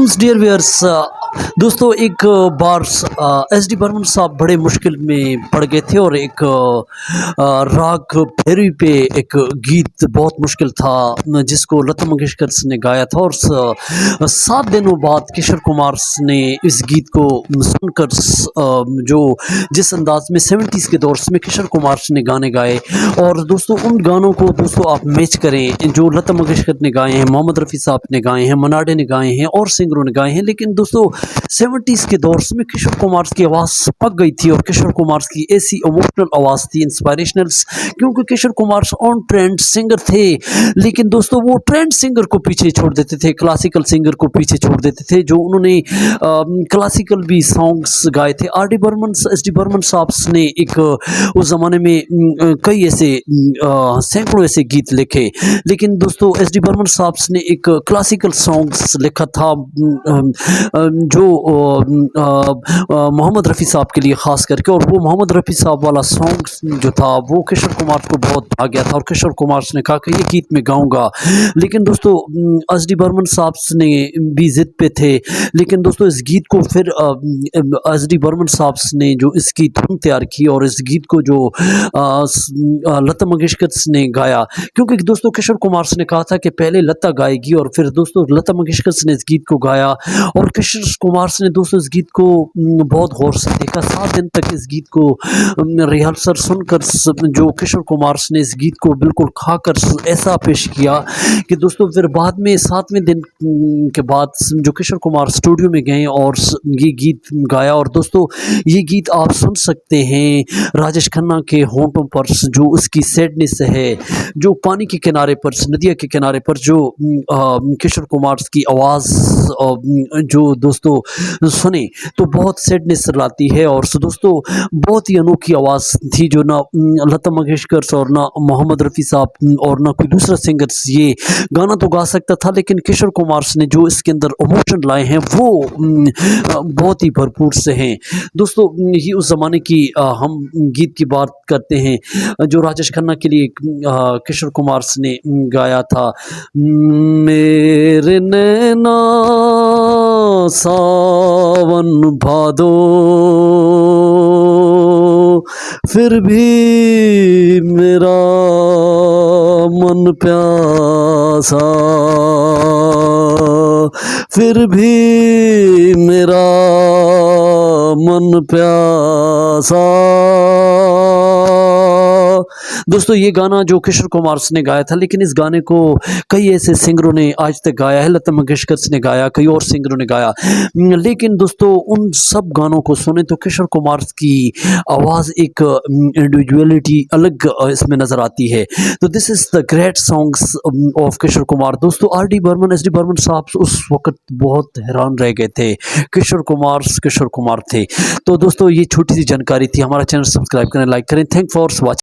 Welcomes dear viewers. दोस्तों एक बार S D Burman साहब बड़े मुश्किल में पड़ गए थे और एक राग भैरवी पे एक गीत बहुत मुश्किल था जिसको लता मंगेशकर ने गाया था। और 7 दिनों बाद किशोर कुमार ने इस गीत को सुनकर जो जिस अंदाज में 70s के दौर में किशोर कुमार ने गाने गाए, और दोस्तों उन गानों को दोस्तों आप मैच करें जो लता मंगेशकर ने गाए हैं, मोहम्मद रफ़ी साहब ने गाए हैं, मनाडे ने गाए हैं और सिंगरों ने गाए हैं। लेकिन दोस्तों 70s के दौर में किशोर कुमार की आवाज़ पक गई थी और किशोर कुमार की ऐसी इमोशनल आवाज़ थी, इंस्पिरेशनल, क्योंकि Kishore Kumar on trend singer थे। लेकिन दोस्तों वो ट्रेंड सिंगर को पीछे छोड़ देते थे, क्लासिकल सिंगर को पीछे छोड़ देते थे, जो उन्होंने क्लासिकल भी सॉन्ग्स गाए थे। एस डी बर्मन साहब ने एक उस ज़माने में कई ऐसे सैकड़ों ऐसे गीत लिखे। लेकिन दोस्तों एस डी बर्मन साहब ने एक क्लासिकल सॉन्ग्स लिखा था जो मोहम्मद रफ़ी साहब के लिए ख़ास करके, और वो मोहम्मद रफ़ी साहब वाला सॉन्ग जो था वो किशोर कुमार को बहुत आ गया था और किशोर कुमार ने कहा कि ये गीत मैं गाऊंगा। लेकिन दोस्तों एस डी बर्मन साहब ने भी ज़िद पे थे। लेकिन दोस्तों इस गीत को फिर एस डी बर्मन साहब ने जो इसकी धुन तैयार की और इस गीत को जो लता मंगेशकर ने गाया, क्योंकि दोस्तों किशोर कुमार ने कहा था कि पहले लता गाएगी और फिर दोस्तों लता मंगेशकर ने इस गीत को गाया। और किशोर कुमार ने दोस्तों इस गीत को बहुत गौर से देखा। 7 दिन तक इस गीत को रिहर्सल सुनकर जो किशोर कुमार ने इस गीत को बिल्कुल खाकर ऐसा पेश किया कि दोस्तों फिर बाद में 7वें दिन के बाद जो किशोर कुमार स्टूडियो में गए और ये गीत गाया। और दोस्तों ये गीत आप सुन सकते हैं राजेश खन्ना के होंठों पर, जो उसकी सैडनेस है, जो पानी के किनारे पर, नदिया के किनारे पर जो किशोर कुमार की आवाज़ जो दोस्तों सुने तो बहुत सैडनेस लाती है। और दोस्तों बहुत ही अनोखी आवाज़ थी जो ना लता मंगेशकर और ना मोहम्मद रफ़ी साहब और ना कोई दूसरा सिंगर ये गाना तो गा सकता था, लेकिन किशोर कुमार ने जो इसके अंदर इमोशन लाए हैं वो बहुत ही भरपूर से हैं। दोस्तों ये उस ज़माने की हम गीत की बात करते हैं जो राजेश खन्ना के लिए किशोर कुमार ने गाया था। मेरे नैना सावन भादो फिर भी मेरा मन प्यासा, फिर भी मेरा मन प्यासा। दोस्तों ये गाना जो किशोर कुमार ने गाया था, लेकिन इस गाने को कई ऐसे सिंगरों ने आज तक गाया है। लता मंगेशकर ने गाया, कई और सिंगरों ने गाया। लेकिन दोस्तों उन सब गानों को सुने तो किशोर कुमार की आवाज़ एक इंडिविजुअलिटी अलग इसमें नज़र आती है। तो this is the great songs of Kishore Kumar. दोस्तों एस डी बर्मन साहब उस वक्त बहुत हैरान रह गए थे, किशोर कुमार थे। तो दोस्तों ये छोटी सी जानकारी थी। हमारा चैनल सब्सक्राइब करें, लाइक करें। Thank for watching.